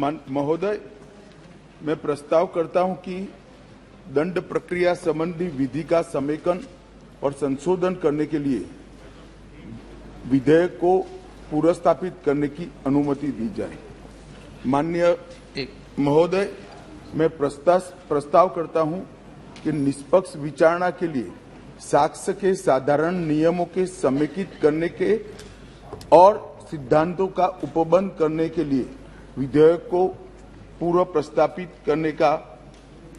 महोदय, मैं प्रस्ताव करता हूं कि दंड प्रक्रिया संबंधी विधि का समेकन और संशोधन करने के लिए विधेयक को पुनर्स्थापित करने की अनुमति दी जाए। माननीय महोदय, मैं प्रस्ताव करता हूं कि निष्पक्ष विचारणा के लिए साक्ष्य के साधारण नियमों के समेकित करने के और सिद्धांतों का उपबंध करने के लिए विधेयक को पूर्व प्रस्तापित करने का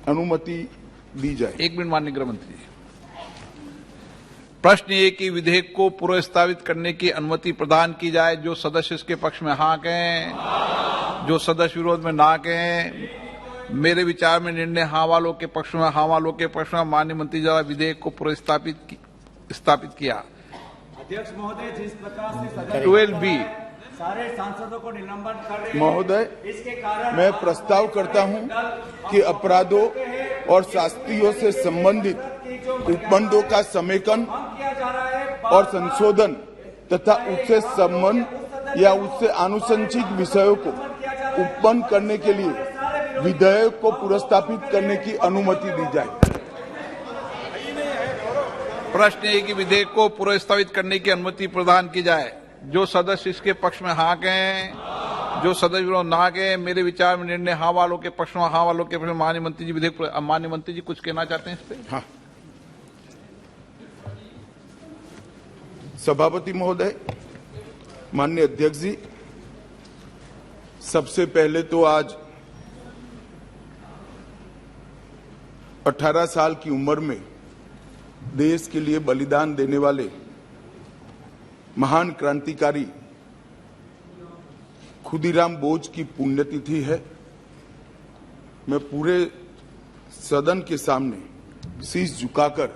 अनुमति दी जाए। 1 मिनट माननीय गृह मंत्री जी। प्रश्न ये कि विधेयक को पूर्व प्रस्तावित करने की अनुमति प्रदान की जाए। जो सदस्य इसके पक्ष में हाँ कहें, जो सदस्य विरोध में ना कहें। मेरे विचार में निर्णय हाँ वालों के पक्ष में, हाँ वालों के पक्ष में। माननीय मंत्री द्वारा विधेयक को पूर्व स्थापित किया। अध्यक्ष महोदय, जिस प्रकार से सदन 12B सारे सांसदों को निलंबन कर रहे हैं, महोदय, इसके कारण मैं प्रस्ताव करता हूं कि अपराधों और शास्तियों से संबंधित उपबंधों का समेकन और संशोधन तथा उससे संबंध या उससे आनुषंगिक विषयों को उपबंध करने के लिए विधेयक को पुनर्स्थापित करने की अनुमति दी जाए। प्रश्न है कि विधेयक को पूर्व स्थापित करने की अनुमति प्रदान की जाए। जो सदस्य इसके पक्ष में हाँ कहें, जो सदस्य विरोध ना कहें। मेरे विचार में निर्णय हाँ वालों के पक्ष में, हाँ वालों के पक्ष में। माननीय मंत्री जी विधेयक, माननीय मंत्री जी कुछ कहना चाहते हैं इस पे? हाँ। सभापति महोदय, माननीय अध्यक्ष जी, सबसे पहले तो आज 18 साल की उम्र में देश के लिए बलिदान देने वाले महान क्रांतिकारी खुदीराम बोस की पुण्यतिथि है। मैं पूरे सदन के सामने शीश झुकाकर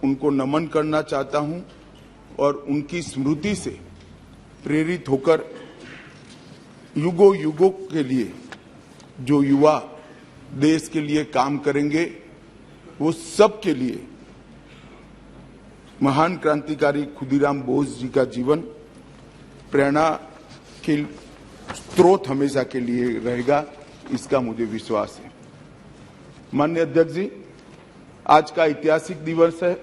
उनको नमन करना चाहता हूं और उनकी स्मृति से प्रेरित होकर युगों युगों के लिए जो युवा देश के लिए काम करेंगे, वो सब के लिए महान क्रांतिकारी खुदीराम बोस जी का जीवन प्रेरणा के स्रोत हमेशा के लिए रहेगा, इसका मुझे विश्वास है। माननीय अध्यक्ष जी, आज का ऐतिहासिक दिवस है।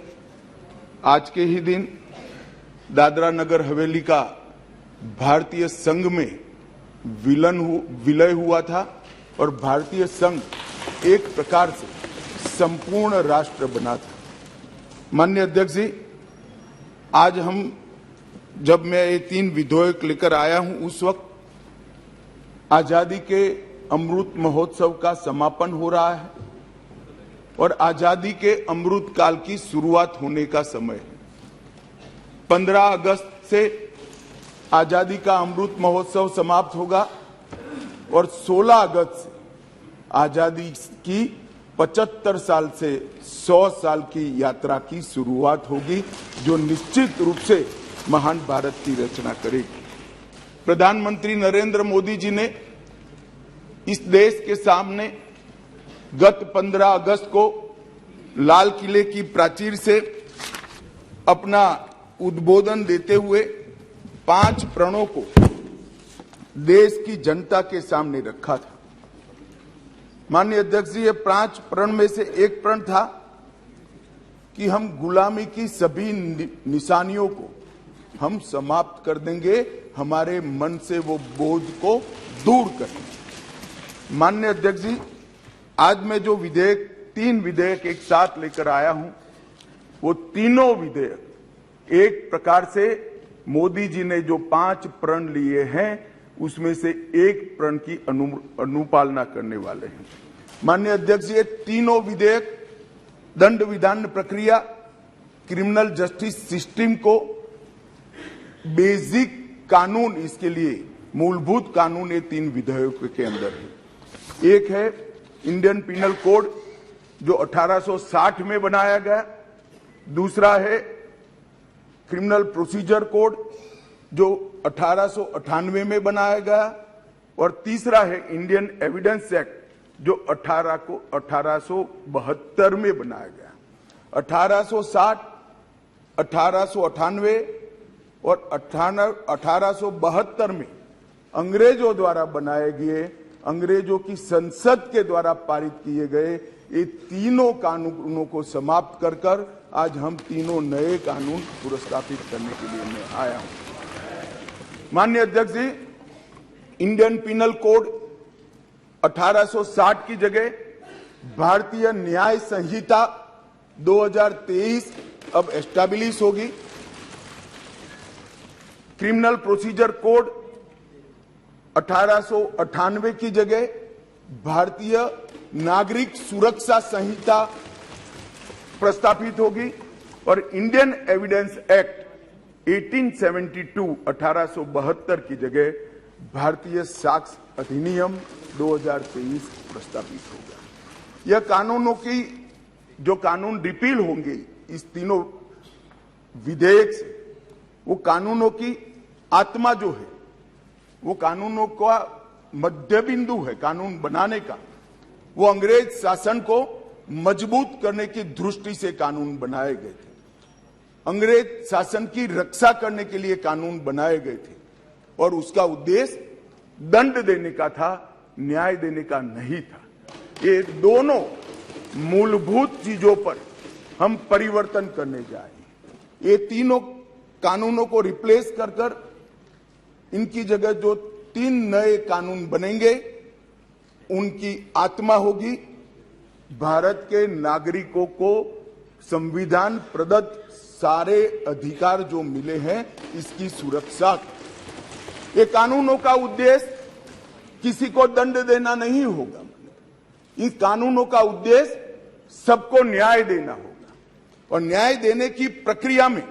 आज के ही दिन दादरा नगर हवेली का भारतीय संघ में विलय हुआ था और भारतीय संघ एक प्रकार से संपूर्ण राष्ट्र बना था। माननीय अध्यक्ष जी, आज जब मैं ये 3 विधेयक लेकर आया हूं, उस वक्त आजादी के अमृत महोत्सव का समापन हो रहा है और आजादी के अमृत काल की शुरुआत होने का समय है। 15 अगस्त से आजादी का अमृत महोत्सव समाप्त होगा और 16 अगस्त से आजादी की 75 साल से 100 साल की यात्रा की शुरुआत होगी, जो निश्चित रूप से महान भारत की रचना करेगी। प्रधानमंत्री नरेंद्र मोदी जी ने इस देश के सामने गत 15 अगस्त को लाल किले की प्राचीर से अपना उद्बोधन देते हुए 5 प्रणों को देश की जनता के सामने रखा था। माननीय अध्यक्ष जी, ये 5 प्रण में से एक प्रण था कि हम गुलामी की सभी निशानियों को हम समाप्त कर देंगे, हमारे मन से वो बोझ को दूर करेंगे। माननीय अध्यक्ष जी, आज मैं जो 3 विधेयक एक साथ लेकर आया हूं, वो तीनों विधेयक एक प्रकार से मोदी जी ने जो 5 प्रण लिए हैं, उसमें से एक प्रण की अनुपालना करने वाले हैं। माननीय अध्यक्ष जी, ये तीनों विधेयक दंड विधान प्रक्रिया, क्रिमिनल जस्टिस सिस्टम को बेसिक कानून, इसके लिए मूलभूत कानून ये 3 विधेयकों के अंदर है। एक है इंडियन पिनल कोड जो 1860 में बनाया गया, दूसरा है क्रिमिनल प्रोसीजर कोड जो 1898 में बनाया गया और तीसरा है इंडियन एविडेंस एक्ट जो 1872 में बनाया गया। 1860, 1898 और 1872 में अंग्रेजों द्वारा बनाए गए, अंग्रेजों की संसद के द्वारा पारित किए गए ये तीनों कानूनों को समाप्त कर कर आज हम तीनों नए कानून पुरस्कृत करने के लिए मैं आया हूं। माननीय अध्यक्ष जी, इंडियन पिनल कोड 1860 की जगह भारतीय न्याय संहिता 2023 अब एस्टैब्लिश होगी। क्रिमिनल प्रोसीजर कोड 1898 की जगह भारतीय नागरिक सुरक्षा संहिता प्रस्तावित होगी और इंडियन एविडेंस एक्ट 1872 की जगह भारतीय साक्ष्य अधिनियम 2023 प्रस्तावित होगा। यह कानूनों की जो कानून रिपील होंगे इस तीनों विधेयक से, वो कानूनों की आत्मा जो है, वो कानूनों का मध्य बिंदु है कानून बनाने का, वो अंग्रेज शासन को मजबूत करने की दृष्टि से कानून बनाए गए थे। अंग्रेज शासन की रक्षा करने के लिए कानून बनाए गए थे और उसका उद्देश्य दंड देने का था, न्याय देने का नहीं था। ये दोनों मूलभूत चीजों पर हम परिवर्तन करने जा रहे हैं। ये तीनों कानूनों को रिप्लेस कर कर इनकी जगह जो 3 नए कानून बनेंगे उनकी आत्मा होगी भारत के नागरिकों को संविधान प्रदत्त सारे अधिकार जो मिले हैं इसकी सुरक्षा। ये कानूनों का उद्देश्य किसी को दंड देना नहीं होगा, इन कानूनों का उद्देश्य सबको न्याय देना होगा। और न्याय देने की प्रक्रिया में,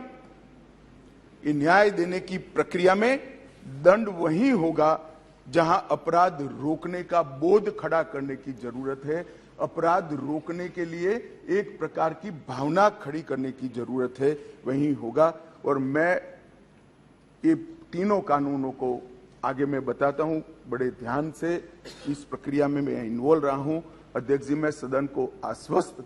ये न्याय देने की प्रक्रिया में दंड वही होगा जहां अपराध रोकने का बोध खड़ा करने की जरूरत है। अपराध रोकने के लिए एक प्रकार की भावना खड़ी करने की जरूरत है, वही होगा। और मैं ये तीनों कानूनों को आगे मैं बताता हूं, बड़े ध्यान से इस प्रक्रिया में मैं इन्वॉल्व रहा हूं। अध्यक्ष जी, मैं सदन को आश्वस्त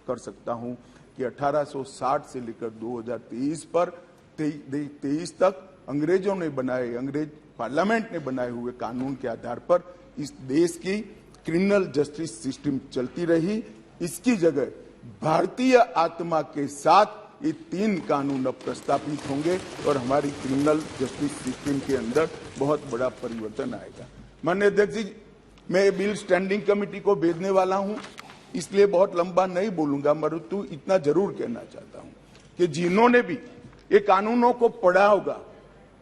कर सकता हूं कि 1860 से लेकर 2023 पर 23 तक अंग्रेजों ने बनाए, अंग्रेज पार्लियामेंट ने बनाए हुए कानून के आधार पर इस देश की क्रिमिनल जस्टिस सिस्टम चलती रही। इसकी जगह भारतीय आत्मा के साथ ये 3 कानून अब प्रस्तावित होंगे और हमारी क्रिमिनल जस्टिस सिस्टम के अंदर बहुत बड़ा परिवर्तन आएगा। माननीय अध्यक्ष जी, मैं ये बिल स्टैंडिंग कमेटी को भेजने वाला हूं, इसलिए बहुत लंबा नहीं बोलूंगा, मरुतु इतना जरूर कहना चाहता हूं कि जिन्होंने भी ये कानूनों को पढ़ा होगा,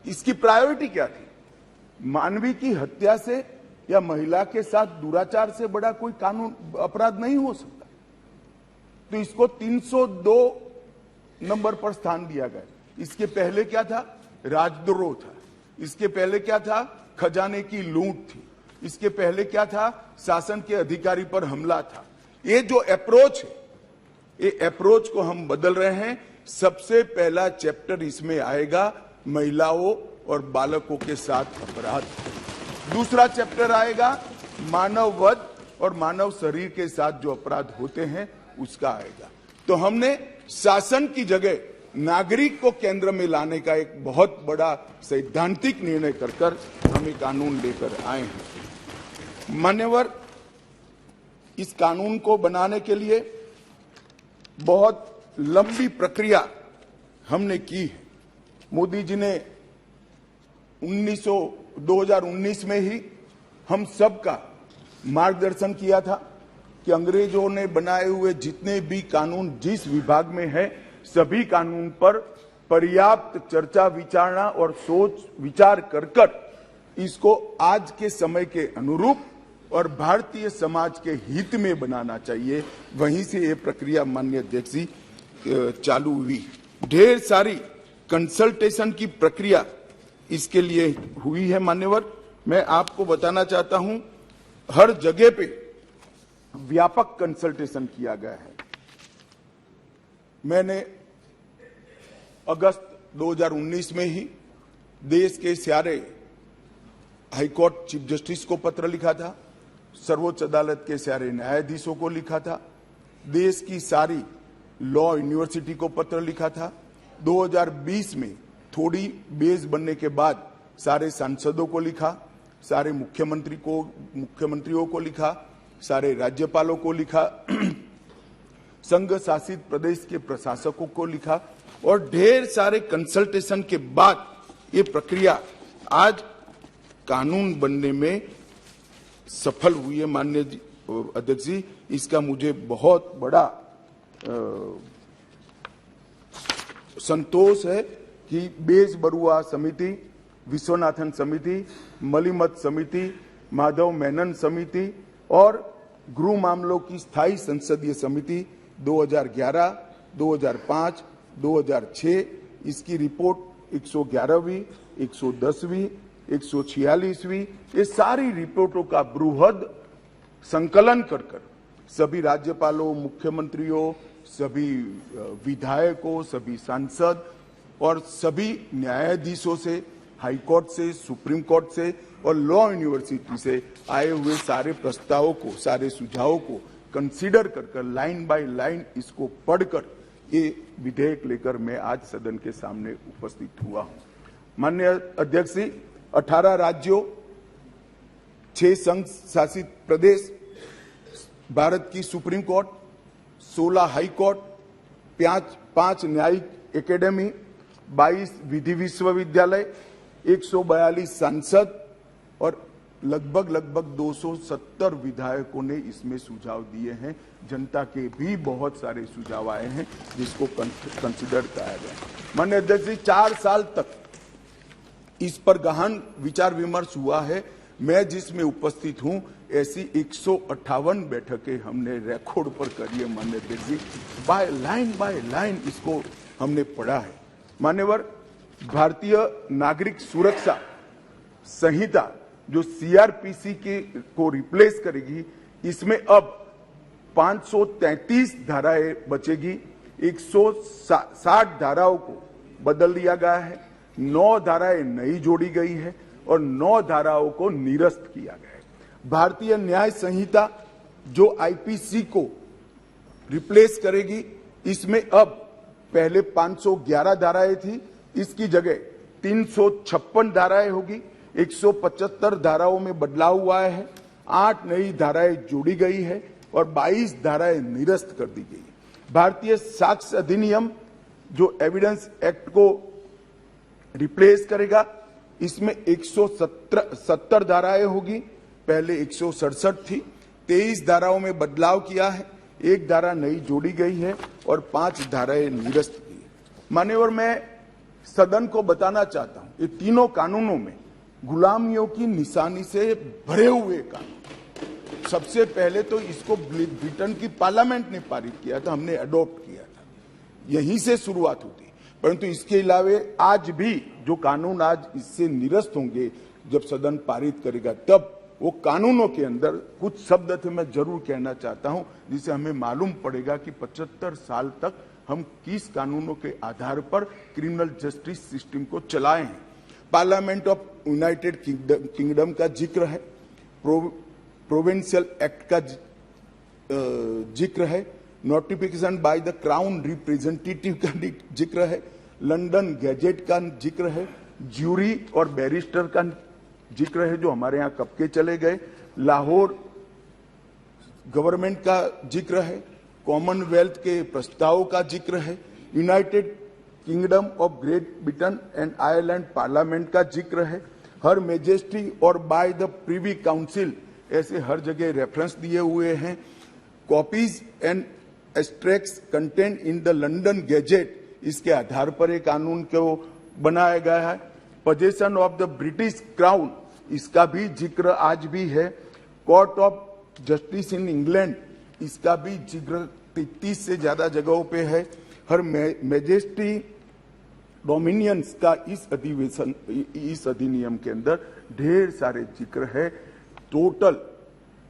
इसकी प्रायोरिटी क्या थी? मानवी की हत्या से या महिला के साथ दुराचार से बड़ा कोई कानून अपराध नहीं हो सकता, तो इसको 302 नंबर पर स्थान दिया गया। इसके पहले क्या था? राजद्रोह था। इसके पहले क्या था? खजाने की लूट थी। इसके पहले क्या था? शासन के अधिकारी पर हमला था। ये जो अप्रोच है, ये अप्रोच को हम बदल रहे हैं। सबसे पहला चैप्टर इसमें आएगा महिलाओं और बालकों के साथ अपराध। दूसरा चैप्टर आएगा मानव वध और मानव शरीर के साथ जो अपराध होते हैं उसका आएगा। तो हमने शासन की जगह नागरिक को केंद्र में लाने का एक बहुत बड़ा सैद्धांतिक निर्णय कर हम ये कानून लेकर आए हैं। मान्यवर, इस कानून को बनाने के लिए बहुत लंबी प्रक्रिया हमने की है। मोदी जी ने 2019 में ही हम सबका मार्गदर्शन किया था कि अंग्रेजों ने बनाए हुए जितने भी कानून जिस विभाग में है, सभी कानून पर पर्याप्त चर्चा विचारणा और सोच विचार कर इसको आज के समय के अनुरूप और भारतीय समाज के हित में बनाना चाहिए। वहीं से ये प्रक्रिया माननीय अध्यक्ष जी चालू हुई। ढेर सारी कंसल्टेशन की प्रक्रिया इसके लिए हुई है। मान्यवर, मैं आपको बताना चाहता हूं, हर जगह पे व्यापक कंसल्टेशन किया गया है। मैंने अगस्त 2019 में ही देश के सारे हाईकोर्ट चीफ जस्टिस को पत्र लिखा था, सर्वोच्च अदालत के सारे न्यायाधीशों को लिखा था, देश की सारी लॉ यूनिवर्सिटी को पत्र लिखा था। 2020 में थोड़ी बेस बनने के बाद सारे सांसदों को लिखा, सारे मुख्यमंत्रियों को लिखा, सारे राज्यपालों को लिखा, संघ शासित प्रदेश के प्रशासकों को लिखा और ढेर सारे कंसल्टेशन के बाद ये प्रक्रिया आज कानून बनने में सफल हुई है। माननीय अध्यक्ष जी, इसका मुझे बहुत बड़ा संतोष है कि बेस बरुआ समिति, विश्वनाथन समिति, मलिमत समिति, माधव मेनन समिति और गृह मामलों की स्थायी संसदीय समिति 2011, 2005, 2006 इसकी रिपोर्ट 111वीं, 110वीं, 146वीं ये सारी रिपोर्टों का बृहद संकलन कर सभी राज्यपालों, मुख्यमंत्रियों, सभी विधायकों, सभी सांसद और सभी न्यायाधीशों से, हाई कोर्ट से, सुप्रीम कोर्ट से और लॉ यूनिवर्सिटी से आए हुए सारे प्रस्तावों को, सारे सुझावों को कंसीडर कर लाइन बाय लाइन इसको पढ़कर ये विधेयक लेकर मैं आज सदन के सामने उपस्थित हुआ हूं। माननीय अध्यक्ष जी, 18 राज्यों, 6 संघ शासित प्रदेश, भारत की सुप्रीम कोर्ट, 16 हाई कोर्ट, 5 न्यायिक एकेडमी, 22 विधि विश्वविद्यालय, 142 सांसद और लगभग 270 विधायकों ने इसमें सुझाव दिए हैं। जनता के भी बहुत सारे सुझाव आए हैं जिसको कंसिडर किया गया। माननीय अध्यक्ष जी, 4 साल तक इस पर गहन विचार विमर्श हुआ है। मैं जिसमें उपस्थित हूं ऐसी 158 बैठकें हमने रिकॉर्ड पर करी है। माननीय अध्यक्ष जी, बाय लाइन इसको हमने पढ़ा है। मान्यवर, भारतीय नागरिक सुरक्षा संहिता जो सीआरपीसी को रिप्लेस करेगी, इसमें अब 533 धाराएं बचेगी, 160 धाराओं को बदल दिया गया है, 9 धाराएं नई जोड़ी गई है और 9 धाराओं को निरस्त किया गया है। भारतीय न्याय संहिता जो आईपीसी को रिप्लेस करेगी, इसमें अब पहले 511 धाराएं थी, इसकी जगह 356 धाराएं होगी, 175 धाराओं में बदलाव हुआ है, 8 नई धाराएं जोड़ी गई है और 22 धाराएं निरस्त कर दी गई। भारतीय साक्ष्य अधिनियम जो एविडेंस एक्ट को रिप्लेस करेगा, इसमें 170 धाराएं होगी, पहले 167 थी, 23 धाराओं में बदलाव किया है, 1 धारा नई जोड़ी गई है और 5 धाराएं निरस्त की है। मान्यवर, मैं सदन को बताना चाहता हूं, ये तीनों कानूनों में गुलामियों की निशानी से भरे हुए कानून। सबसे पहले तो इसको ब्रिटेन की पार्लियामेंट ने पारित किया था, हमने अडॉप्ट किया था, यहीं से शुरुआत होती। परंतु इसके अलावा आज भी जो कानून आज इससे निरस्त होंगे, जब सदन पारित करेगा, तब वो कानूनों के अंदर कुछ शब्द थे मैं जरूर कहना चाहता हूं, जिससे हमें मालूम पड़ेगा कि 75 साल तक हम किस कानूनों के आधार पर क्रिमिनल जस्टिस सिस्टम को चलाए हैं। पार्लियामेंट ऑफ यूनाइटेड किंगडम का जिक्र है, प्रोविंशियल एक्ट का जिक्र है, notification by the crown representative का जिक्र है, लंदन गैजेट का जिक्र है, ज्यूरी और बैरिस्टर का जिक्र है जो हमारे यहाँ कब के चले गए, लाहौर गवर्नमेंट का जिक्र है, कॉमनवेल्थ के प्रस्तावों का जिक्र है, United kingdom of great Britain and Ireland parliament का जिक्र है, हर मेजेस्टी और बाय द प्रिवी काउंसिल, ऐसे हर जगह रेफरेंस दिए हुए हैं। Copies and extracts content in the London gadget, इसके आधार पर एक कानून को बनाया गया है। Possession of the British crown, इसका भी जिक्र आज भी है। Court of justice in England, इसका भी जिक्र 33 से ज्यादा जगहों पे है। हर मैजेस्टी डोमिनियंस का इस अधिनियम के अंदर ढेर सारे जिक्र है। टोटल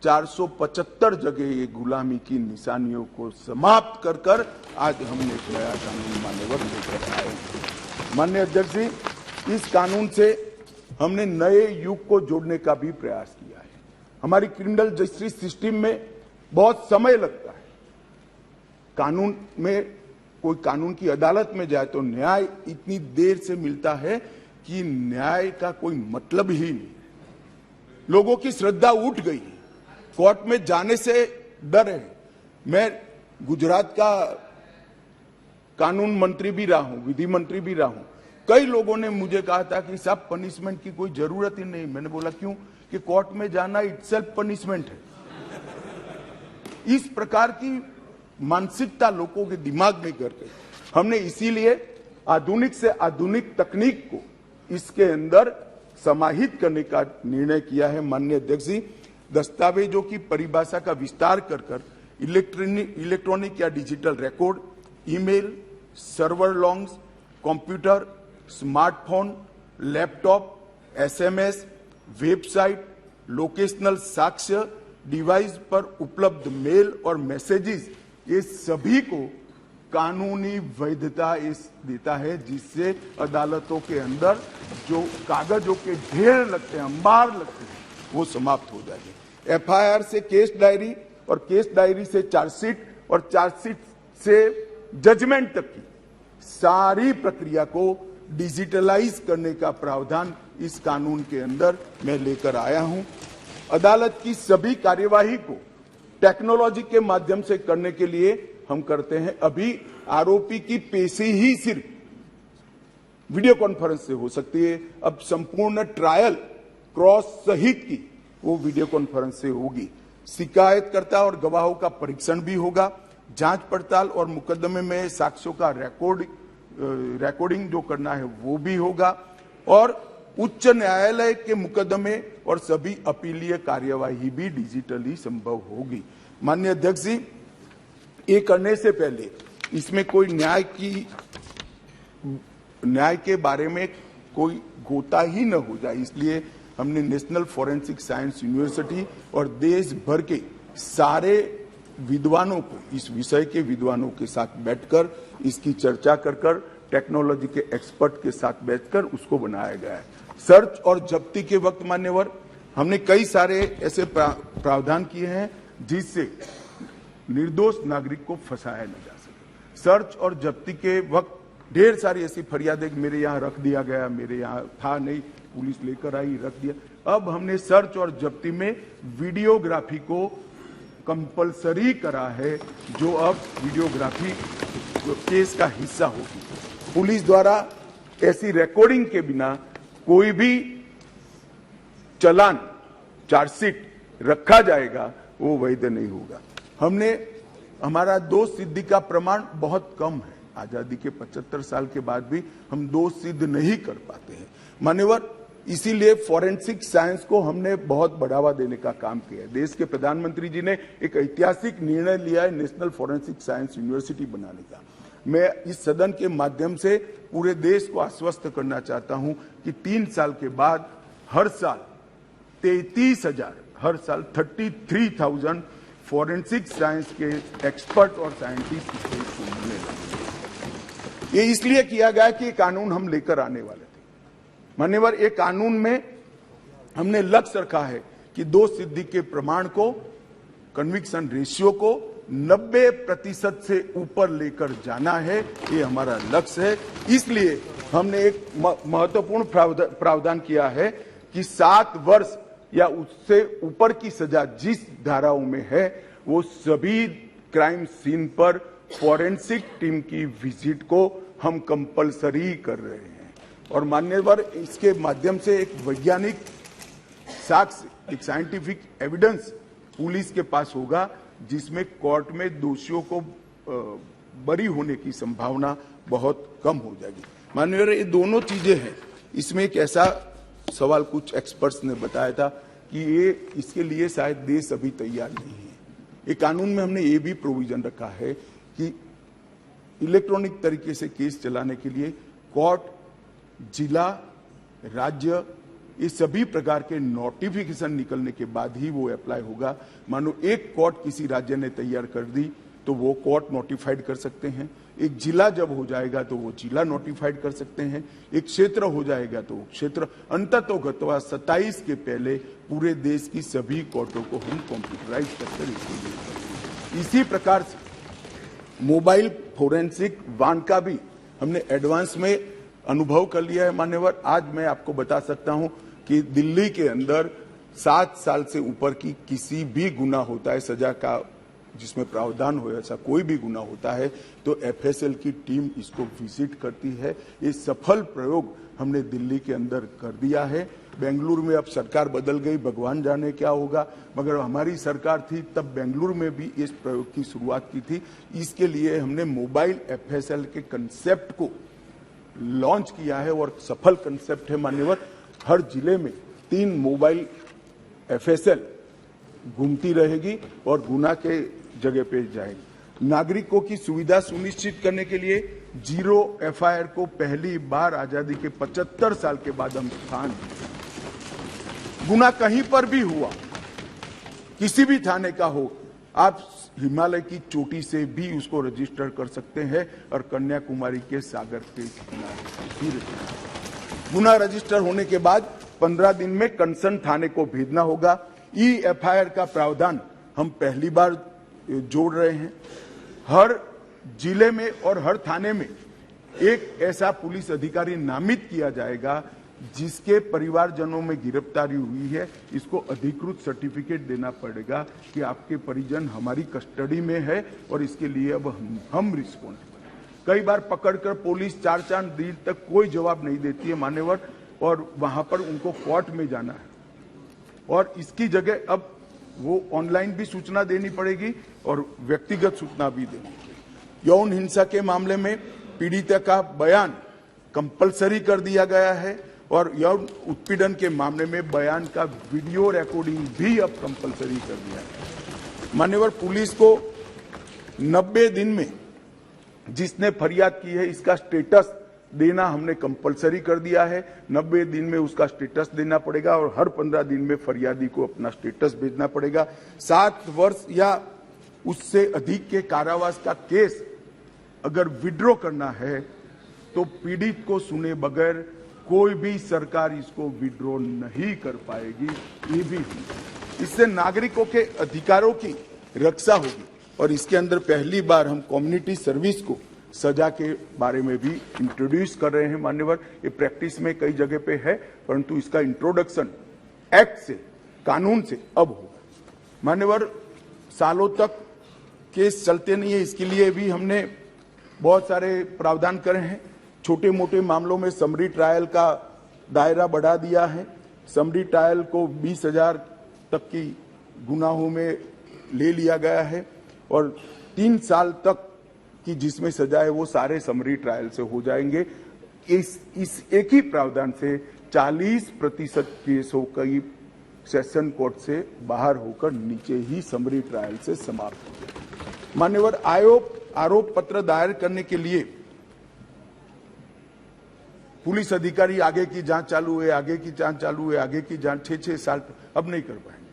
475 जगह ये गुलामी की निशानियों को समाप्त कर आज हमने एक नया कानून मान्यवर लेकर आए। माननीय अध्यक्ष जी, इस कानून से हमने नए युग को जोड़ने का भी प्रयास किया है। हमारी क्रिमिनल जस्टिस सिस्टम में बहुत समय लगता है। कानून में कोई कानून की अदालत में जाए तो न्याय इतनी देर से मिलता है कि न्याय का कोई मतलब ही नहीं। लोगों की श्रद्धा उठ गई है, कोर्ट में जाने से डर है। मैं गुजरात का कानून मंत्री भी रहा हूं, विधि मंत्री भी रहा हूं। कई लोगों ने मुझे कहा था कि साहब पनिशमेंट की कोई जरूरत ही नहीं। मैंने बोला क्यों? कि कोर्ट में जाना इटसेल्फ पनिशमेंट है। इस प्रकार की मानसिकता लोगों के दिमाग में कर गई। हमने इसीलिए आधुनिक से आधुनिक तकनीक को इसके अंदर समाहित करने का निर्णय किया है। माननीय अध्यक्ष जी, दस्तावेजों की परिभाषा का विस्तार कर इलेक्ट्रॉनिक या digital record, email, server longs, computer, smartphone, laptop, SMS, website, locational साक्ष्य, डिवाइस पर उपलब्ध मेल और मैसेजेस, ये सभी को कानूनी वैधता इस देता है, जिससे अदालतों के अंदर जो कागजों के ढेर लगते हैं, अंबार लगते हैं, वो समाप्त हो जाएंगे। एफआईआर से केस डायरी और केस डायरी से चार्जशीट और चार्जशीट से जजमेंट तक की सारी प्रक्रिया को डिजिटलाइज करने का प्रावधान इस कानून के अंदर मैं लेकर आया हूं। अदालत की सभी कार्यवाही को टेक्नोलॉजी के माध्यम से करने के लिए हम करते हैं। अभी आरोपी की पेशी ही सिर्फ वीडियो कॉन्फ्रेंस से हो सकती है, अब संपूर्ण ट्रायल क्रॉस सहित की वो वीडियो कॉन्फ्रेंस से होगी। शिकायतकर्ता और गवाहों का परीक्षण भी होगा। जांच पड़ताल और मुकदमे में साक्ष्यों का रिकॉर्डिंग जो करना है वो भी होगा, और उच्च न्यायालय के मुकदमे और सभी अपीलीय कार्यवाही भी डिजिटली संभव होगी। माननीय अध्यक्ष जी, ये करने से पहले इसमें कोई न्याय के बारे में कोई गोता ही न हो जाए, इसलिए हमने नेशनल फॉरेंसिक साइंस यूनिवर्सिटी और देश भर के सारे विद्वानों को, इस विषय के विद्वानों के साथ बैठकर इसकी चर्चा कर टेक्नोलॉजी के एक्सपर्ट के साथ बैठकर उसको बनाया गया है। सर्च और जब्ती के वक्त मान्यवर हमने कई सारे ऐसे प्रावधान किए हैं जिससे निर्दोष नागरिक को फंसाया न जा सके। सर्च और जब्ती के वक्त ढेर सारी ऐसी फरियादें, मेरे यहाँ रख दिया गया, मेरे यहाँ था नहीं, पुलिस लेकर आई, रख दिया। अब हमने सर्च और जब्ती में वीडियोग्राफी को कंपलसरी करा है, जो अब वीडियोग्राफी केस का हिस्सा होगी। पुलिस द्वारा ऐसी रिकॉर्डिंग के बिना कोई भी चालान, चार्जशीट रखा जाएगा वो वैध नहीं होगा। हमारा दोष सिद्धि का प्रमाण बहुत कम है। आजादी के 75 साल के बाद भी हम दोष सिद्ध नहीं कर पाते हैं मान्यवर। इसीलिए फॉरेंसिक साइंस को हमने बहुत बढ़ावा देने का काम किया है। देश के प्रधानमंत्री जी ने एक ऐतिहासिक निर्णय लिया है नेशनल फॉरेंसिक साइंस यूनिवर्सिटी बनाने का। मैं इस सदन के माध्यम से पूरे देश को आश्वस्त करना चाहता हूं कि 3 साल के बाद हर साल 33,000 फॉरेंसिक साइंस के एक्सपर्ट और साइंटिस्ट इस देश को मिलने लगे। ये इसलिए किया गया कि ये कानून हम लेकर आने वाले थे मान्यवर। एक कानून में हमने लक्ष्य रखा है कि दोष सिद्धि के प्रमाण को, कन्विक्शन रेशियो को 90% से ऊपर लेकर जाना है, ये हमारा लक्ष्य है। इसलिए हमने एक महत्वपूर्ण प्रावधान किया है कि 7 वर्ष या उससे ऊपर की सजा जिस धाराओं में है, वो सभी क्राइम सीन पर फॉरेंसिक टीम की विजिट को हम कंपलसरी कर रहे हैं। और मान्यवर, इसके माध्यम से एक वैज्ञानिक साक्ष्य, एक साइंटिफिक एविडेंस पुलिस के पास होगा, जिसमें कोर्ट में दोषियों को बरी होने की संभावना बहुत कम हो जाएगी। माननीय, ये दोनों चीजें हैं। इसमें एक ऐसा सवाल कुछ एक्सपर्ट्स ने बताया था कि ये इसके लिए शायद देश अभी तैयार नहीं है। ये कानून में हमने ये भी प्रोविजन रखा है कि इलेक्ट्रॉनिक तरीके से केस चलाने के लिए कोर्ट, जिला, राज्य, ये सभी प्रकार के नोटिफिकेशन निकलने के बाद ही वो अप्लाई होगा। मानो एक कोर्ट किसी राज्य ने तैयार कर दी तो वो कोर्ट नोटिफाइड कर सकते हैं। एक जिला जब हो जाएगा तो वो जिला नोटिफाइड कर सकते हैं। एक क्षेत्र हो जाएगा तो वो क्षेत्र। अंततोगत्वा 27 के पहले पूरे देश की सभी कोर्टों को हम कंप्यूटराइज करके इसी प्रकार से मोबाइल फोरेंसिक वाहन का भी हमने एडवांस में अनुभव कर लिया है। मान्यवर, आज मैं आपको बता सकता हूं कि दिल्ली के अंदर 7 साल से ऊपर की किसी भी गुना होता है सजा का जिसमें प्रावधान हो, ऐसा कोई भी गुना होता है तो एफएसएल की टीम इसको विजिट करती है। ये सफल प्रयोग हमने दिल्ली के अंदर कर दिया है। बेंगलुरु में अब सरकार बदल गई, भगवान जाने क्या होगा, मगर हमारी सरकार थी तब बेंगलुरु में भी इस प्रयोग की शुरुआत की थी। इसके लिए हमने मोबाइल एफएसएल के कंसेप्ट को लॉन्च किया है और सफल कंसेप्ट है मान्यवर। हर जिले में 3 मोबाइल एफएसएल घूमती रहेगी और गुना के जगह पे जाएगी। नागरिकों की सुविधा सुनिश्चित करने के लिए 0 एफआईआर को पहली बार आजादी के 75 साल के बाद हम स्थान दिए। गुना कहीं पर भी हुआ, किसी भी थाने का हो, आप हिमालय की चोटी से भी उसको रजिस्टर कर सकते हैं और कन्याकुमारी के सागर के किनारे भी गुना रजिस्टर होने के बाद 15 दिन में कंसर्न थाने को भेजना होगा। एफआईआर का प्रावधान हम पहली बार जोड़ रहे हैं। हर जिले में और हर थाने में एक ऐसा पुलिस अधिकारी नामित किया जाएगा जिसके परिवारजनों में गिरफ्तारी हुई है, इसको अधिकृत सर्टिफिकेट देना पड़ेगा कि आपके परिजन हमारी कस्टडी में है और इसके लिए अब हम रिस्पॉन्सिबल। कई बार पकड़कर पुलिस 4 दिन तक कोई जवाब नहीं देती है मान्यवर, और वहां पर उनको कोर्ट में जाना है और इसकी जगह अब वो ऑनलाइन भी सूचना देनी पड़ेगी और व्यक्तिगत सूचना भी देनी पड़ेगी। यौन हिंसा के मामले में पीड़िता का बयान कंपलसरी कर दिया गया है और यौन उत्पीड़न के मामले में बयान का वीडियो रिकॉर्डिंग भी अब कंपलसरी कर दिया है। मान्यवर, पुलिस को 90 दिन में जिसने फरियाद की है इसका स्टेटस देना हमने कंपलसरी कर दिया है। 90 दिन में उसका स्टेटस देना पड़ेगा और हर 15 दिन में फरियादी को अपना स्टेटस भेजना पड़ेगा। 7 वर्ष या उससे अधिक के कारावास का केस अगर विड्रॉ करना है तो पीड़ित को सुने बगैर कोई भी सरकार इसको विड्रॉ नहीं कर पाएगी। ये भी इससे नागरिकों के अधिकारों की रक्षा होगी और इसके अंदर पहली बार हम कम्युनिटी सर्विस को सजा के बारे में भी इंट्रोड्यूस कर रहे हैं मान्यवर। ये प्रैक्टिस में कई जगह पे है परंतु इसका इंट्रोडक्शन एक्ट से, कानून से अब होगा। मान्यवर, सालों तक केस चलते नहीं है, इसके लिए भी हमने बहुत सारे प्रावधान करे हैं। छोटे मोटे मामलों में समरी ट्रायल का दायरा बढ़ा दिया है। समरी ट्रायल को 20,000 तक की गुनाहों में ले लिया गया है और 3 साल तक की जिसमें सजा है वो सारे समरी ट्रायल से हो जाएंगे। इस एक ही प्रावधान से 40% केसों की सेशन कोर्ट से बाहर होकर नीचे ही समरी ट्रायल से समाप्त हो गए। मान्यवर, आरोप पत्र दायर करने के लिए पुलिस अधिकारी आगे की जांच चालू है, आगे की जांच चालू है, आगे की जांच 6-6 साल अब नहीं कर पाएंगे।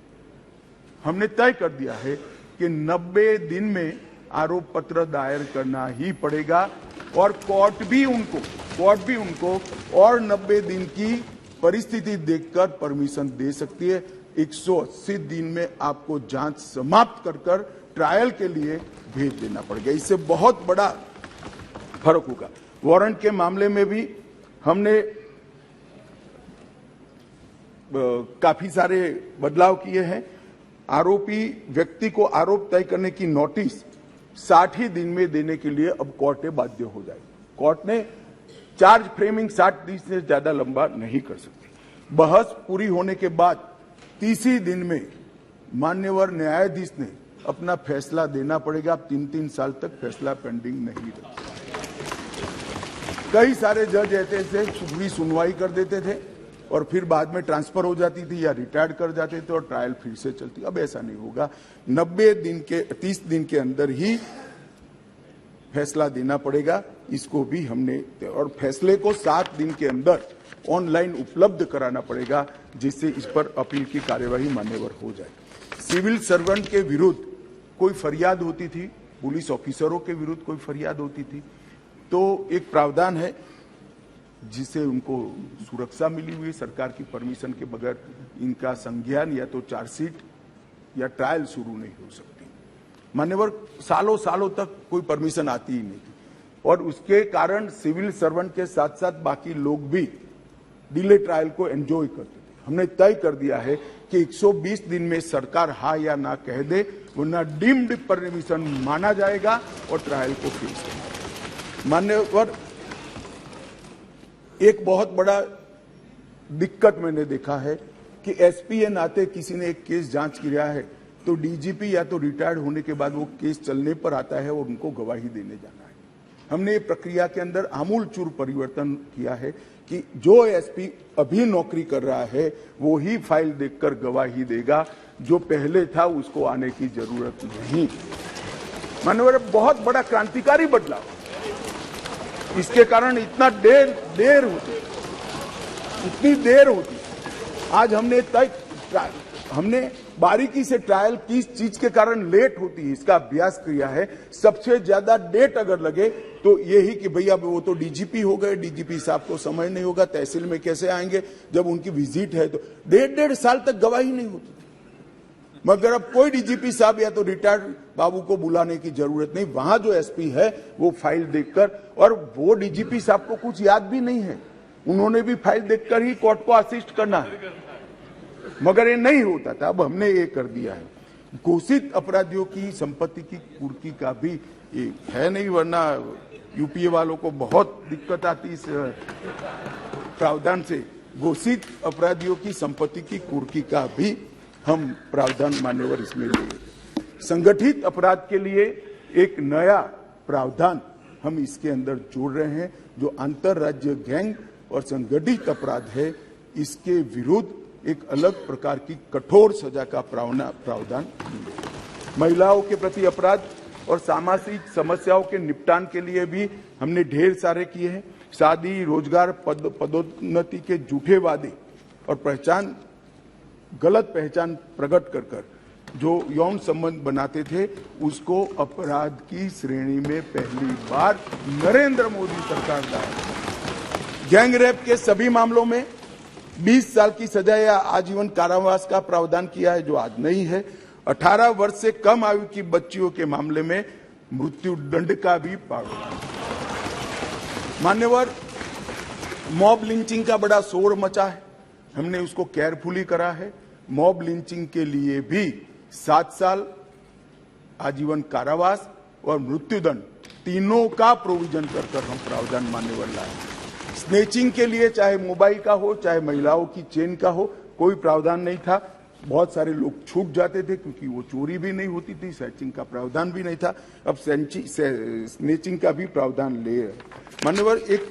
हमने तय कर दिया है कि 90 दिन में आरोप पत्र दायर करना ही पड़ेगा और कोर्ट भी उनको और 90 दिन की परिस्थिति देखकर परमिशन दे सकती है। 180 दिन में आपको जांच समाप्त कर ट्रायल के लिए भेज देना पड़ेगा। इससे बहुत बड़ा फर्क होगा। वारंट के मामले में भी हमने काफी सारे बदलाव किए हैं। आरोपी व्यक्ति को आरोप तय करने की नोटिस 60 ही दिन में देने के लिए अब कोर्टें बाध्य हो जाएगी। कोर्ट ने चार्ज फ्रेमिंग 60 दिन से ज्यादा लंबा नहीं कर सकती। बहस पूरी होने के बाद 30 ही दिन में मान्यवर न्यायाधीश ने अपना फैसला देना पड़ेगा। 3-3 साल तक फैसला पेंडिंग नहीं रखा। कई सारे जज ऐसे पूरी सुनवाई कर देते थे और फिर बाद में ट्रांसफर हो जाती थी या रिटायर्ड कर जाते थे और ट्रायल फिर से चलती। अब ऐसा नहीं होगा। 30 दिन के अंदर ही फैसला देना पड़ेगा। इसको भी हमने, और फैसले को 7 दिन के अंदर ऑनलाइन उपलब्ध कराना पड़ेगा जिससे इस पर अपील की कार्यवाही मान्यवर हो जाए। सिविल सर्वेंट के विरुद्ध कोई फरियाद होती थी, पुलिस ऑफिसरों के विरुद्ध कोई फरियाद होती थी तो एक प्रावधान है जिसे उनको सुरक्षा मिली हुई सरकार की परमिशन के बगैर इनका संज्ञान या तो चार्जशीट या ट्रायल शुरू नहीं हो सकती। मान्यवर, सालों तक कोई परमिशन आती ही नहीं थी और उसके कारण सिविल सर्वेंट के साथ साथ बाकी लोग भी डिले ट्रायल को एंजॉय करते थे। हमने तय कर दिया है कि 120 दिन में सरकार हाँ या ना कह दे, वरना डीम्ड परमिशन माना जाएगा और ट्रायल को फेस करेगा। मान्यवर, एक बहुत बड़ा दिक्कत मैंने देखा है कि एसपी के नाते किसी ने एक केस जांच किया है तो डीजीपी या तो रिटायर्ड होने के बाद वो केस चलने पर आता है और उनको गवाही देने जाना है। हमने ये प्रक्रिया के अंदर आमूलचूर परिवर्तन किया है कि जो एसपी अभी नौकरी कर रहा है वो ही फाइल देखकर गवाही देगा, जो पहले था उसको आने की जरूरत नहीं। माननीय, बहुत बड़ा क्रांतिकारी बदलाव। इसके कारण इतना देर होती, इतनी देर होती। आज हमने बारीकी से ट्रायल किस चीज के कारण लेट होती है इसका अभ्यास किया है। सबसे ज्यादा डेट अगर लगे तो यही कि भैया वो तो डीजीपी हो गए, डीजीपी साहब को समय नहीं होगा, तहसील में कैसे आएंगे, जब उनकी विजिट है तो 1.5 साल तक गवाही नहीं होती। मगर अब कोई डीजीपी साहब या तो रिटायर्ड बाबू को बुलाने की जरूरत नहीं, वहां जो एसपी है वो फाइल देखकर, और वो डीजीपी साहब को कुछ याद भी नहीं है, उन्होंने भी फाइल देखकर ही कोर्ट को असिस्ट करना है, मगर ये नहीं होता था। अब हमने ये कर दिया है। घोषित अपराधियों की संपत्ति की कुर्की का भी ये है नहीं, वरना यूपीए वालों को बहुत दिक्कत आती इस प्रावधान से। घोषित अपराधियों की संपत्ति की कुर्की का भी हम प्रावधान मान्यवर इसमें लिए। संगठित अपराध के लिए एक नया प्रावधान हम इसके अंदर जोड़ रहे हैं, जो अंतरराज्य गैंग और संगठित अपराध है, इसके विरुद्ध एक अलग प्रकार की कठोर सजा का प्रावधान। महिलाओं के प्रति अपराध और सामाजिक समस्याओं के निपटान के लिए भी हमने ढेर सारे किए हैं। शादी, रोजगार, पदोन्नति के झूठे वादे और गलत पहचान प्रकट कर जो यौन संबंध बनाते थे, उसको अपराध की श्रेणी में पहली बार नरेंद्र मोदी सरकार लाए। गैंग रेप के सभी मामलों में 20 साल की सजा या आजीवन कारावास का प्रावधान किया है, जो आज नहीं है। 18 वर्ष से कम आयु की बच्चियों के मामले में मृत्यु दंड का भी प्रावधान। मान्यवर, मॉब लिंचिंग का बड़ा शोर मचा है, हमने उसको केयरफुली करा है। मॉब लिंचिंग के लिए भी 7 साल, आजीवन कारावास और मृत्युदंड तीनों का प्रोविजन कर हम प्रावधान मान्यवर लाए। स्नेचिंग के लिए चाहे मोबाइल का हो चाहे महिलाओं की चेन का हो, कोई प्रावधान नहीं था। बहुत सारे लोग छूट जाते थे क्योंकि वो चोरी भी नहीं होती थी, स्नेचिंग का प्रावधान भी नहीं था। अब स्नेचिंग का भी प्रावधान ले रहे। मान्यवर, एक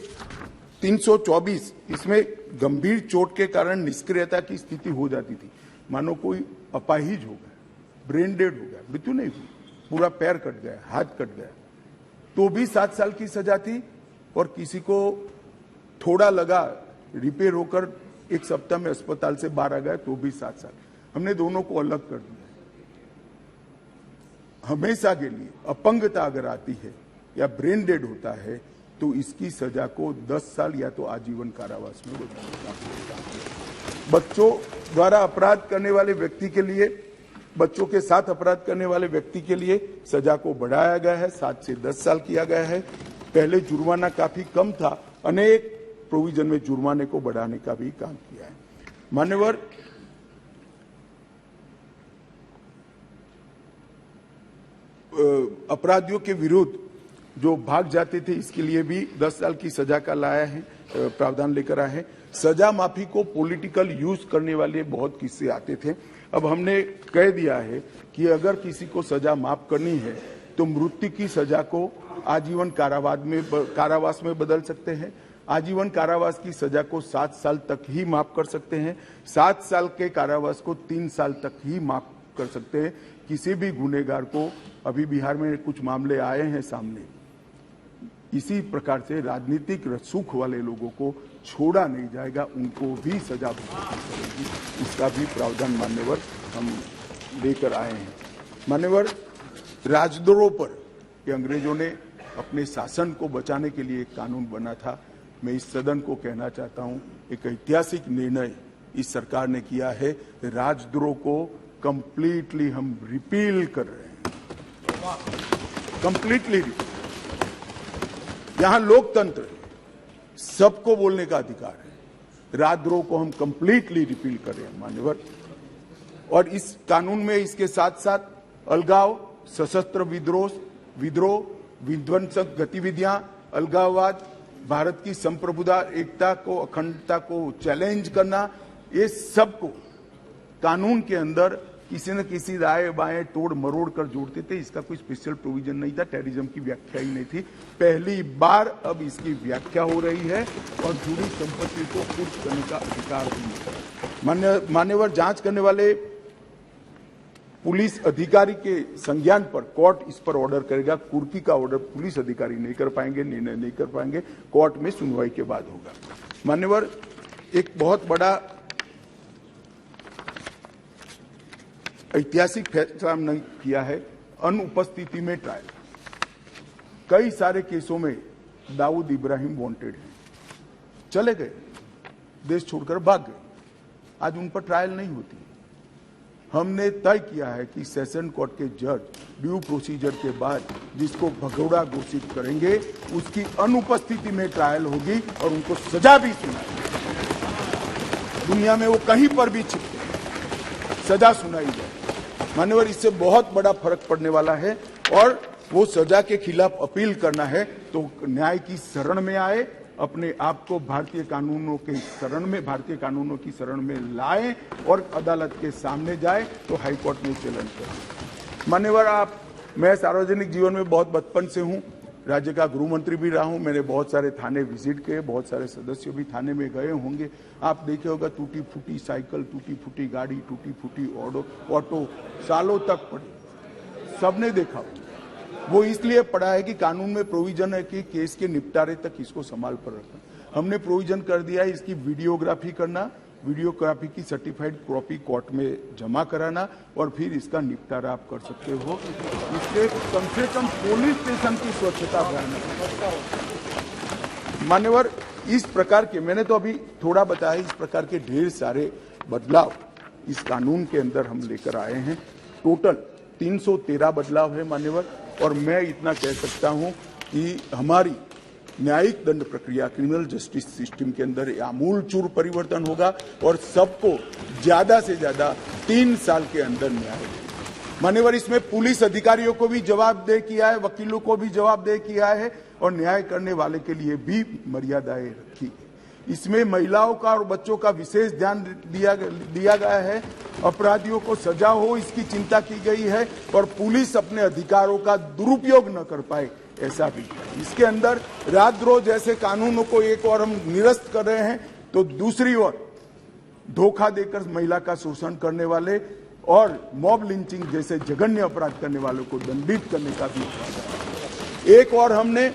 324 इसमें गंभीर चोट के कारण निष्क्रियता की स्थिति हो जाती थी। मानो कोई अपाहिज हो गया, ब्रेन डेड हो गया, मृत्यु नहीं हुई, पूरा पैर कट गया, हाथ कट गया, तो भी 7 साल की सजा थी। और किसी को थोड़ा लगा, रिपेयर होकर 1 सप्ताह में अस्पताल से बाहर आ गया, तो भी 7 साल। हमने दोनों को अलग कर दिया। हमेशा के लिए अपंगता अगर आती है या ब्रेन डेड होता है तो इसकी सजा को 10 साल या तो आजीवन कारावास में बच्चों द्वारा अपराध करने वाले व्यक्ति के लिए, बच्चों के साथ अपराध करने वाले व्यक्ति के लिए सजा को बढ़ाया गया है, 7 से 10 साल किया गया है। पहले जुर्माना काफी कम था, अनेक प्रोविजन में जुर्माने को बढ़ाने का भी काम किया है। मान्यवर, अपराधियों के विरुद्ध जो भाग जाते थे, इसके लिए भी 10 साल की सजा का लाया है, प्रावधान लेकर आए हैं। सजा माफी को पॉलिटिकल यूज करने वाले बहुत किस्से आते थे। अब हमने कह दिया है कि अगर किसी को सजा माफ करनी है तो मृत्यु की सजा को आजीवन कारावास में बदल सकते हैं। आजीवन कारावास की सजा को 7 साल तक ही माफ कर सकते हैं। 7 साल के कारावास को 3 साल तक ही माफ कर सकते हैं। किसी भी गुनहगार को, अभी बिहार में कुछ मामले आए हैं सामने, इसी प्रकार से राजनीतिक रसूख वाले लोगों को छोड़ा नहीं जाएगा, उनको भी सजा मिलेगी। इसका भी प्रावधान मान्यवर हम लेकर आए हैं। मान्यवर, राजद्रोह पर कि अंग्रेजों ने अपने शासन को बचाने के लिए एक कानून बना था। मैं इस सदन को कहना चाहता हूं, एक ऐतिहासिक निर्णय इस सरकार ने किया है। राजद्रोह को कंप्लीटली हम रिपील कर रहे हैं, कंप्लीटली। यहां लोकतंत्र है, सबको बोलने का अधिकार है, राजद्रोह को हम कंप्लीटली रिपील करें मान्यवर। और इस कानून में इसके साथ साथ अलगाव, सशस्त्र विद्रोह, विध्वंसक गतिविधियां, अलगाववाद, भारत की संप्रभुता, एकता को, अखंडता को चैलेंज करना, ये सब को कानून के अंदर किसी न किसी दाएं बाएं तोड़ मरोड़ कर जोड़ते थे। इसका कोई स्पेशल प्रोविजन नहीं था, टेररिज्म की व्याख्या ही नहीं थी। पहली बार अब इसकी व्याख्या हो रही है और जुड़ी संपत्ति को कुर्क करने का अधिकार भी मिला। मान्यवर, जांच करने वाले पुलिस अधिकारी के संज्ञान पर कोर्ट इस पर ऑर्डर करेगा। कुर्की का ऑर्डर पुलिस अधिकारी नहीं कर पाएंगे, निर्णय नहीं कर पाएंगे, कोर्ट में सुनवाई के बाद होगा। मान्यवर, एक बहुत बड़ा ऐतिहासिक फैसला हमने किया है, अनुपस्थिति में ट्रायल। कई सारे केसों में दाऊद इब्राहिम वांटेड हैं, चले गए, देश छोड़कर भाग गए, आज उन पर ट्रायल नहीं होती। हमने तय किया है कि सेशन कोर्ट के जज ड्यू प्रोसीजर के बाद जिसको भगोड़ा घोषित करेंगे उसकी अनुपस्थिति में ट्रायल होगी और उनको सजा भी सुनाएगी। दुनिया में वो कहीं पर भी छिपते, सजा सुनाई जाए। मान्यवर, इससे बहुत बड़ा फर्क पड़ने वाला है और वो सजा के खिलाफ अपील करना है तो न्याय की शरण में आए, अपने आप को भारतीय कानूनों की शरण में लाए और अदालत के सामने जाए तो हाईकोर्ट में चैलेंज करें। मान्यवर, मैं सार्वजनिक जीवन में बहुत बचपन से हूं, राज्य का गृह मंत्री भी रहा हूं, मैंने बहुत सारे थाने विजिट किए, बहुत सारे सदस्य भी थाने में गए होंगे। आप देखे होगा टूटी फूटी साइकिल, टूटी फूटी गाड़ी, टूटी फूटी ऑटो सालों तक पड़ी, सबने देखा। वो इसलिए पड़ा है कि कानून में प्रोविजन है कि केस के निपटारे तक इसको संभाल कर रखना। हमने प्रोविजन कर दिया है इसकी वीडियोग्राफी करना, वीडियोग्राफी की सर्टिफाइड कॉपी कोर्ट में जमा कराना और फिर इसका निपटारा आप कर सकते हो। इससे कम से कम पुलिस स्टेशन की स्वच्छता अभियान। मान्यवर, इस प्रकार के, मैंने तो अभी थोड़ा बताया, इस प्रकार के ढेर सारे बदलाव इस कानून के अंदर हम लेकर आए हैं। टोटल 313 बदलाव है मान्यवर, और मैं इतना कह सकता हूं कि हमारी न्यायिक दंड प्रक्रिया, क्रिमिनल जस्टिस सिस्टम के अंदर आमूलचूर परिवर्तन होगा और सबको ज्यादा से ज्यादा 3 साल के अंदर न्याय देगा। मान्यवर, इसमें पुलिस अधिकारियों को भी जवाबदेह किया है, वकीलों को भी जवाबदेह किया है और न्याय करने वाले के लिए भी मर्यादाएं रखी। इसमें महिलाओं का और बच्चों का विशेष ध्यान दिया गया है। अपराधियों को सजा हो इसकी चिंता की गई है और पुलिस अपने अधिकारों का दुरुपयोग न कर पाए, ऐसा भी। इसके अंदर राजद्रोह जैसे कानूनों को एक और हम निरस्त कर रहे हैं तो दूसरी ओर धोखा देकर महिला का शोषण करने वाले और मॉब लिंचिंग जैसे जघन्य अपराध करने वालों को दंडित करने का भी एक और हमने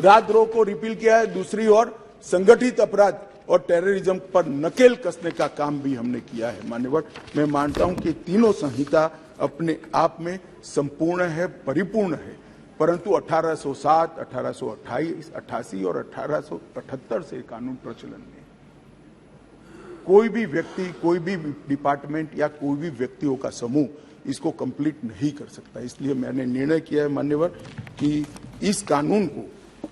राजद्रोह को रिपील किया है, दूसरी ओर संगठित अपराध और टेररिज्म पर नकेल कसने का काम भी हमने किया है। मान्यवर, मैं मानता हूं कि तीनों संहिता अपने आप में संपूर्ण है, परिपूर्ण है, परंतु 1807, 1828, 88 और 1878 से कानून प्रचलन में कोई भी व्यक्ति, कोई भी डिपार्टमेंट या कोई भी व्यक्तियों का समूह इसको कंप्लीट नहीं कर सकता। इसलिए मैंने निर्णय किया है मान्यवर कि इस कानून को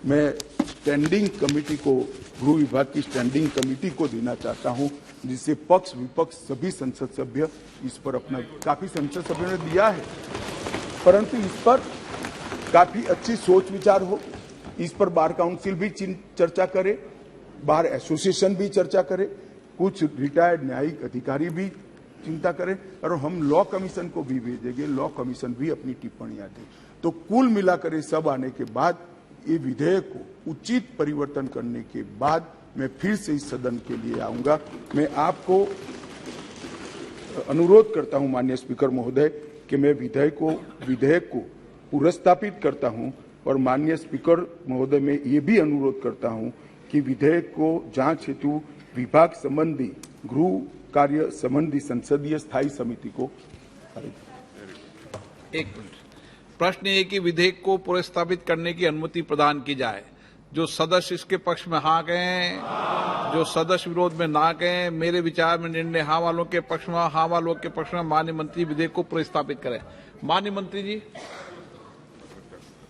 मैं स्टैंडिंग कमेटी को, गृह विभाग की स्टैंडिंग कमेटी को देना चाहता हूं, जिससे पक्ष विपक्ष सभी संसद सभ्य इस पर अपना, काफी संसद सभ्यों ने दिया है, परंतु इस पर काफी अच्छी सोच विचार हो। इस पर बार काउंसिल भी चर्चा करे, बार एसोसिएशन भी चर्चा करे, कुछ रिटायर्ड न्यायिक अधिकारी भी चिंता करें और हम लॉ कमीशन को भी भेजेंगे, लॉ कमीशन भी अपनी टिप्पणियां दे। तो कुल मिलाकर ये सब आने के बाद ये विधेयक को उचित परिवर्तन करने के बाद मैं फिर से इस सदन के लिए आऊंगा। मैं आपको अनुरोध करता हूं माननीय स्पीकर महोदय कि मैं विधेयक को पुनर्स्थापित करता हूं और माननीय स्पीकर महोदय मैं ये भी अनुरोध करता हूं कि विधेयक को जांच हेतु विभाग संबंधी गृह कार्य संबंधी संसदीय स्थायी समिति को। एक मिनट, प्रश्न ये कि विधेयक को पुनर्स्थापित करने की अनुमति प्रदान की जाए। जो सदस्य इसके पक्ष में हाँ कहें, जो सदस्य विरोध में ना कहें। मेरे विचार में निर्णय हाँ वालों के पक्ष में, हाँ वालों के पक्ष में माननीय मंत्री विधेयक को पुनर्स्थापित करें। माननीय मंत्री जी।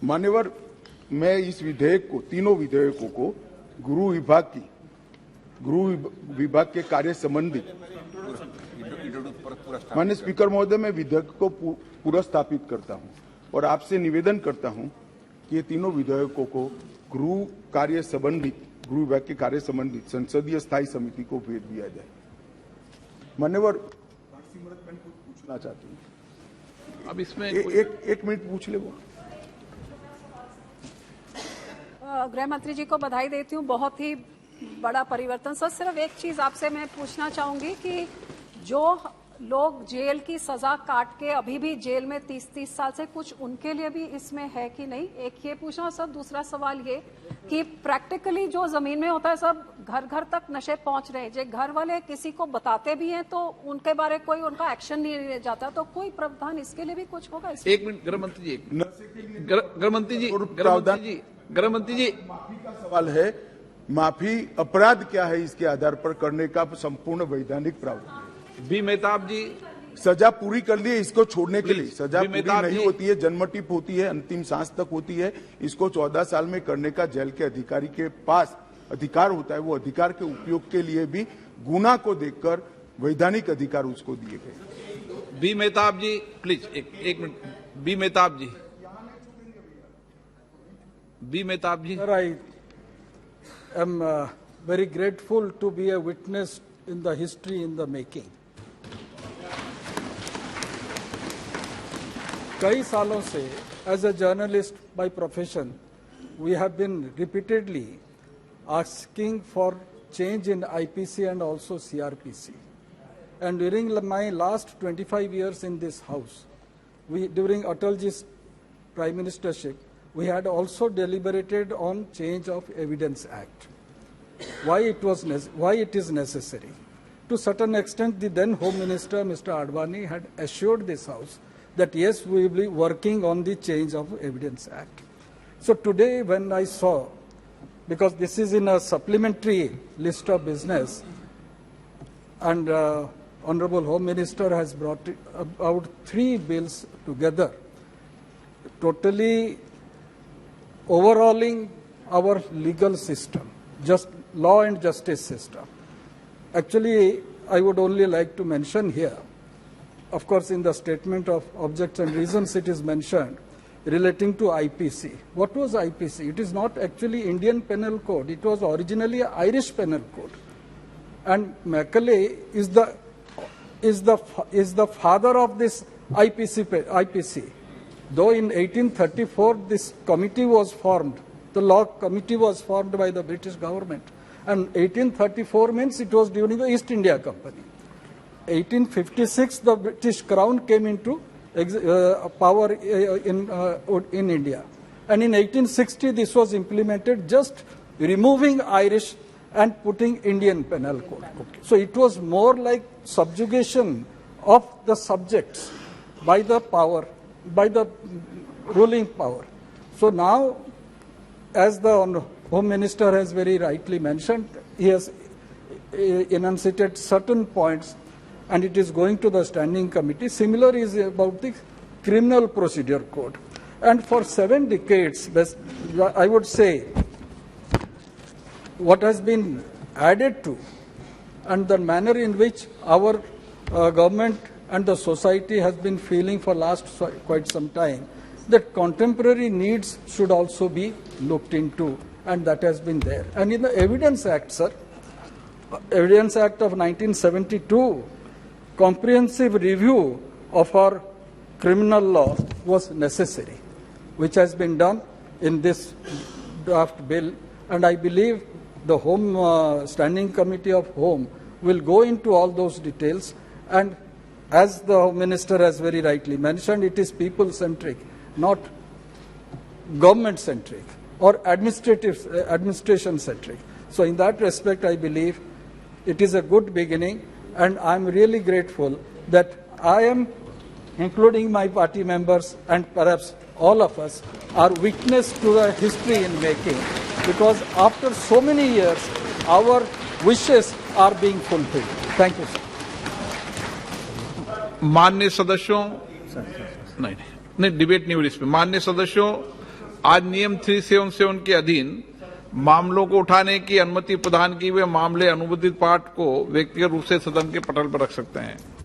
मान्यवर, मैं इस विधेयक को, तीनों विधेयकों को गृह विभाग की गृह विभाग के कार्य संबंधी माननीय स्पीकर महोदय, मैं विधेयक को पुनर्स्थापित करता हूं और आपसे निवेदन करता हूं कि ये तीनों विधेयकों को गृह कार्य संबंधी, गृह विभाग के कार्य संबंधी संसदीय स्थायी समिति को भेज दिया जाए। मान्यवर सिमरत मैन कुछ पूछना चाहती हूँ। अब इसमें एक मिनट पूछ ले वो। गृह मंत्री जी को बधाई देती हूँ, बहुत ही बड़ा परिवर्तन। सर सिर्फ एक चीज आपसे मैं पूछना चाहूंगी कि जो लोग जेल की सजा काट के अभी भी जेल में 30-30 साल से, कुछ उनके लिए भी इसमें है कि नहीं, एक ये पूछना। सर दूसरा सवाल ये कि प्रैक्टिकली जो जमीन में होता है सब घर घर तक नशे पहुंच रहे हैं, जो घर वाले किसी को बताते भी हैं तो उनके बारे कोई उनका एक्शन नहीं लिया जाता, तो कोई प्रावधान इसके लिए भी कुछ होगा? एक मिनट गृह मंत्री जी, गृह मंत्री जी, गृह मंत्री जी, माफी का सवाल है। माफी अपराध क्या है इसके आधार पर करने का संपूर्ण वैधानिक प्रावधान। बी मेहताब जी, सजा पूरी कर ली है, इसको छोड़ने के लिए सजा पूरी मेहताब नहीं जी। होती है, जन्मटिप होती है, अंतिम सांस तक होती है। इसको 14 साल में करने का जेल के अधिकारी के पास अधिकार होता है। वो अधिकार के उपयोग के लिए भी गुना को देखकर वैधानिक अधिकार उसको दिए गए। बी मेहताब जी प्लीज, एक minute. B Mehtab ji, B Mehtab ji. Sir, I am very grateful to be a witness in the history in the making. कई सालों से as a journalist by profession, we have been repeatedly asking for change in IPC and also CRPC. And during my last 25 years in this house, during Atalji's prime ministership, we had also deliberated on change of Evidence Act. Why it is necessary? To certain extent, the then Home Minister, Mr. Advani, had assured this House that yes, we will be working on the change of Evidence Act. So today when I saw, because this is in a supplementary list of business, and Honorable Home Minister has brought about 3 bills together, totally overhauling our legal system, just law and justice system. Actually, I would only like to mention here, of course, in the statement of objects and reasons it is mentioned relating to IPC. What was IPC? It is not actually Indian Penal Code. It was originally an Irish Penal Code. And Macaulay is the father of this IPC. Though in 1834 this committee was formed, the law committee was formed by the British government. And 1834 means it was during the East India Company. 1856 the British Crown came into power in India. And in 1860 this was implemented, just removing Irish and putting Indian Penal Code. Okay. So it was more like subjugation of the subjects by the power, by the ruling power. So now, as the Home Minister has very rightly mentioned, he has enunciated certain points and it is going to the Standing Committee. Similar is about the Criminal Procedure Code. And for 7 decades, I would say, what has been added to and the manner in which our government and the society has been feeling for last quite some time, that contemporary needs should also be looked into, and that has been there. And in the Evidence Act, sir, Evidence Act of 1972, comprehensive review of our criminal law was necessary, which has been done in this draft bill, and I believe the Home Standing Committee of Home will go into all those details, and as the Home Minister has very rightly mentioned, it is people-centric, not government-centric or administration-centric. So in that respect, I believe it is a good beginning, and I am really grateful that I am, including my party members and perhaps all of us, are witness to the history in making, because after so many years, our wishes are being fulfilled. Thank you, sir. माननीय सदस्यों, नहीं debate नहीं हुई इस पे। माननीय सदस्यों, आज नियम 377 के अधीन मामलों को उठाने की अनुमति प्रदान की हुए मामले अनुबंधित पार्ट को व्यक्तिगत रूप से सदन के पटल पर रख सकते हैं।